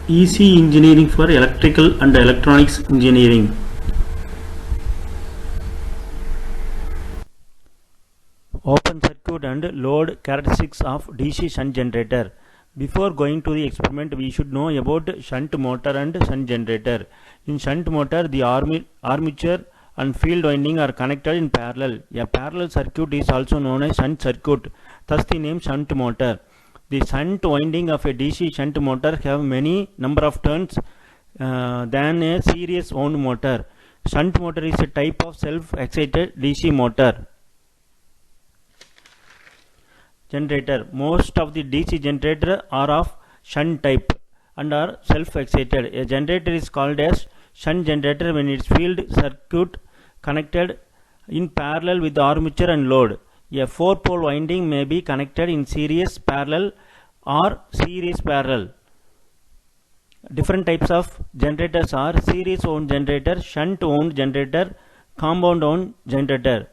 EC engineering for electrical and electronics engineering. Open circuit and load characteristics of DC shunt generator. Before going to the experiment, we should know about shunt motor and shunt generator. In shunt motor, the armature and field winding are connected in parallel. A parallel circuit is also known as shunt circuit, thus the name shunt motor. The shunt winding of a DC shunt motor have many number of turns than a series wound motor. Shunt motor is a type of self-excited DC motor. Generator. Most of the DC generators are of shunt type and are self-excited. A generator is called as shunt generator when its field circuit connected in parallel with the armature and load. A 4-pole winding may be connected in series parallel or series parallel. Different types of generators are series wound generator, shunt wound generator, compound wound generator.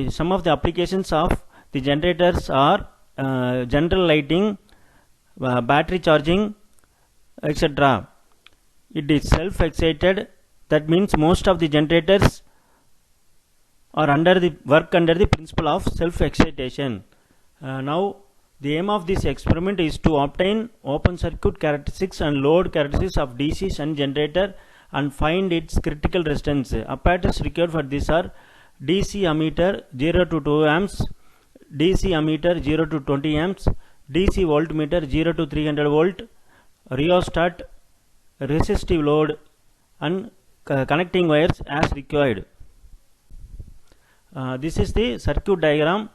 Some of the applications of the generators are general lighting, battery charging, etc. It is self-excited. That means most of the generators are under the principle of self-excitation. Now, the aim of this experiment is to obtain open circuit characteristics and load characteristics of DC shunt generator and find its critical resistance. Apparatus required for this are DC ammeter 0 to 2 amps, DC ammeter 0 to 20 amps, DC voltmeter 0 to 300 volt, rheostat, resistive load, and connecting wires as required. This is the circuit diagram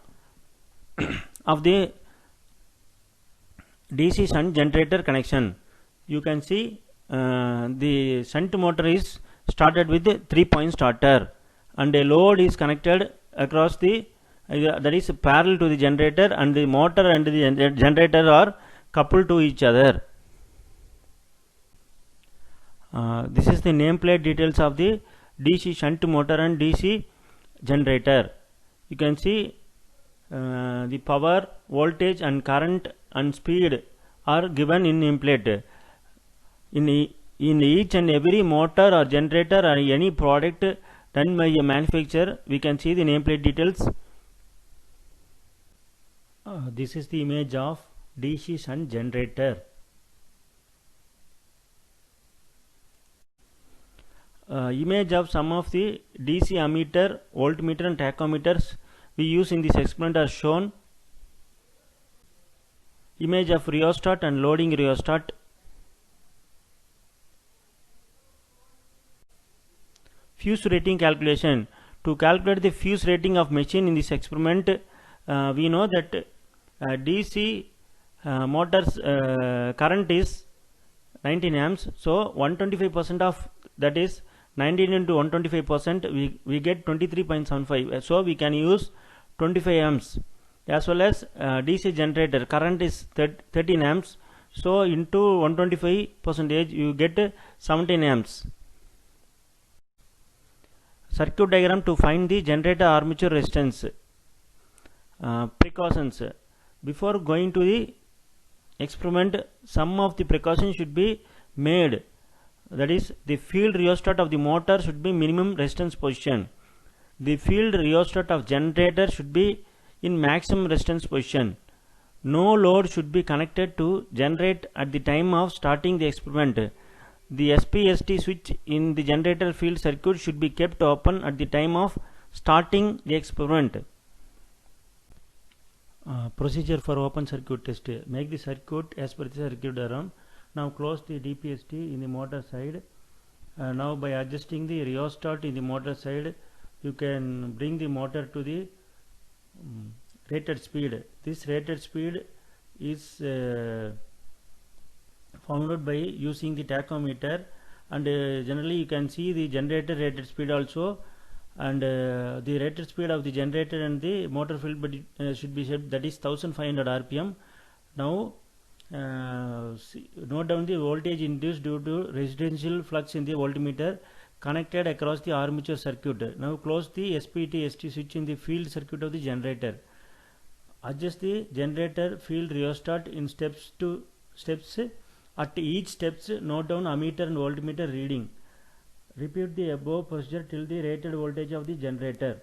of the DC shunt generator connection. You can see the shunt motor is started with a 3-point starter and a load is connected across the that is parallel to the generator, and the motor and the generator are coupled to each other. This is the nameplate details of the DC shunt motor and DC generator. You can see the power, voltage and current and speed are given in nameplate. In each and every motor or generator or any product done by a manufacturer, we can see the nameplate details. This is the image of DC shunt generator. Image of some of the DC ammeter, voltmeter and tachometers we use in this experiment are shown. Image of rheostat and loading rheostat. Fuse rating calculation. To calculate the fuse rating of machine in this experiment, we know that DC motors current is 19 amps, so 125% of that is 19 into 125%, we get 23.75, so we can use 25 amps. As well as DC generator current is 13 amps, so into 125% you get 17 amps. Circuit diagram to find the generator armature resistance. Precautions. Before going to the experiment, some of the precautions should be made. That is, the field rheostat of the motor should be minimum resistance position. The field rheostat of generator should be in maximum resistance position. No load should be connected to generate at the time of starting the experiment. The SPST switch in the generator field circuit should be kept open at the time of starting the experiment. Procedure for open circuit test. Make the circuit as per the circuit diagram. Now close the DPST in the motor side. Now by adjusting the rheostat in the motor side, you can bring the motor to the rated speed. This rated speed is found out by using the tachometer, and generally you can see the generator rated speed also, and the rated speed of the generator and the motor field should be set, that is 1500 rpm. Now note down the voltage induced due to residential flux in the voltmeter connected across the armature circuit. Now close the SPT/ST switch in the field circuit of the generator. Adjust the generator field rheostat in steps At each steps, note down ammeter and voltmeter reading. Repeat the above procedure till the rated voltage of the generator.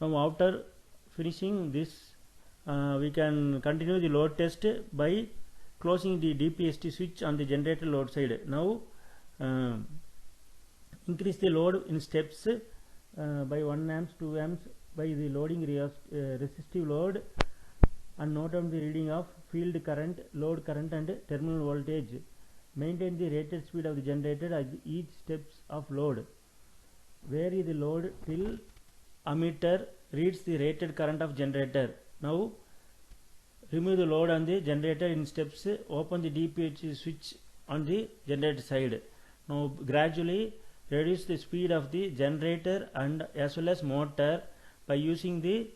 Now after finishing this, we can continue the load test by closing the DPST switch on the generator load side. Now increase the load in steps by 1 amps, 2 amps by the loading resistive load, and note down the reading of field current, load current and terminal voltage. Maintain the rated speed of the generator at each steps of load. Vary the load till ammeter reads the rated current of generator. Now remove the load on the generator in steps. Open the DPH switch on the generator side. Now gradually reduce the speed of the generator and as well as motor by using the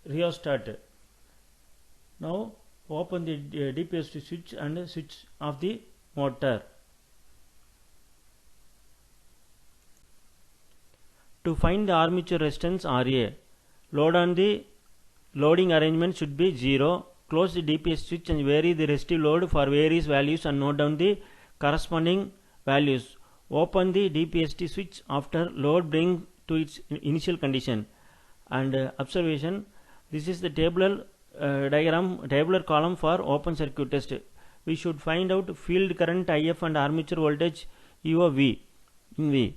rheostat. Now open the DPST switch and switch off the motor. To find the armature resistance RA, load on the loading arrangement should be 0. Close the DPST switch and vary the resistive load for various values and note down the corresponding values. Open the DPST switch after load brings to its initial condition. And observation, this is the tabular tabular column for open circuit test. We should find out field current IF and armature voltage EOV in V.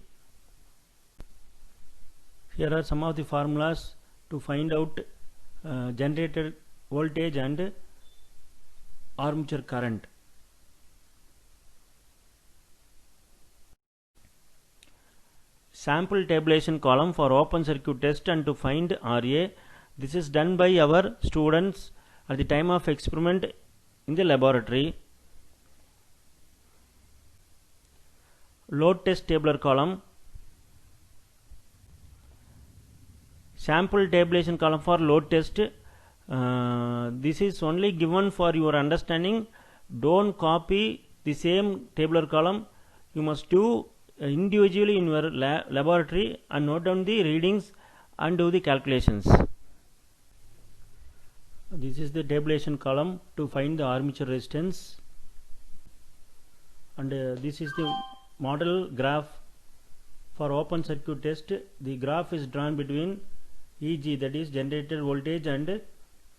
Here are some of the formulas to find out generator voltage and armature current. Sample tabulation column for open circuit test and to find RA. This is done by our students at the time of experiment in the laboratory. Load test tabular column. Sample tabulation column for load test. This is only given for your understanding. Don't copy the same tabular column. You must do individually in your laboratory and note down the readings and do the calculations. This is the tabulation column to find the armature resistance, and this is the model graph for open circuit test. The graph is drawn between EG, that is generator voltage, and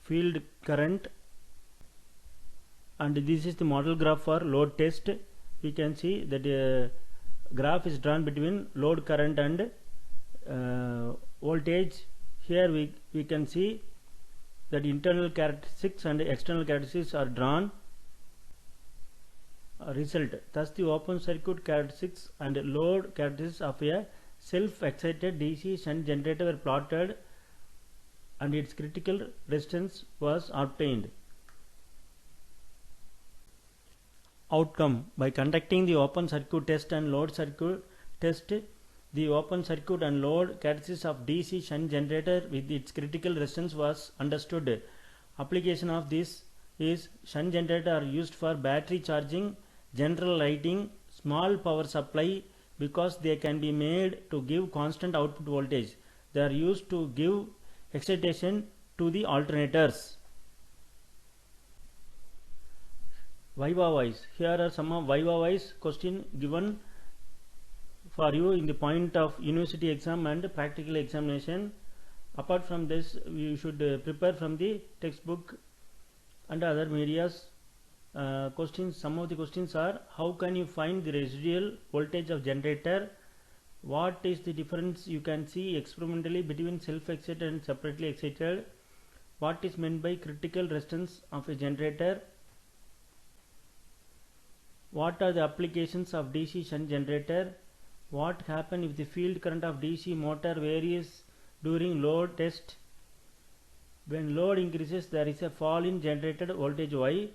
field current, and this is the model graph for load test. We can see that graph is drawn between load current and voltage. Here we can see that internal characteristics and external characteristics are drawn. Result, thus the open circuit characteristics and load characteristics of a self-excited DC shunt generator were plotted and its critical resistance was obtained. Outcome, by conducting the open circuit test and load circuit test, the open circuit and load characteristics of DC shunt generator with its critical resistance was understood. Application of this is shunt generator are used for battery charging, general lighting, small power supply, because they can be made to give constant output voltage. They are used to give excitation to the alternators. Viva wise, here are some of Viva wise question given for you in the point of university exam and practical examination. Apart from this, you should prepare from the textbook and other medias. Questions, some of the questions are: how can you find the residual voltage of generator? What is the difference you can see experimentally between self-excited and separately excited? What is meant by critical resistance of a generator? What are the applications of DC shunt generator? What happens if the field current of DC motor varies during load test? When load increases, there is a fall in generated voltage Y,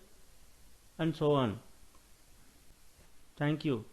and so on. Thank you.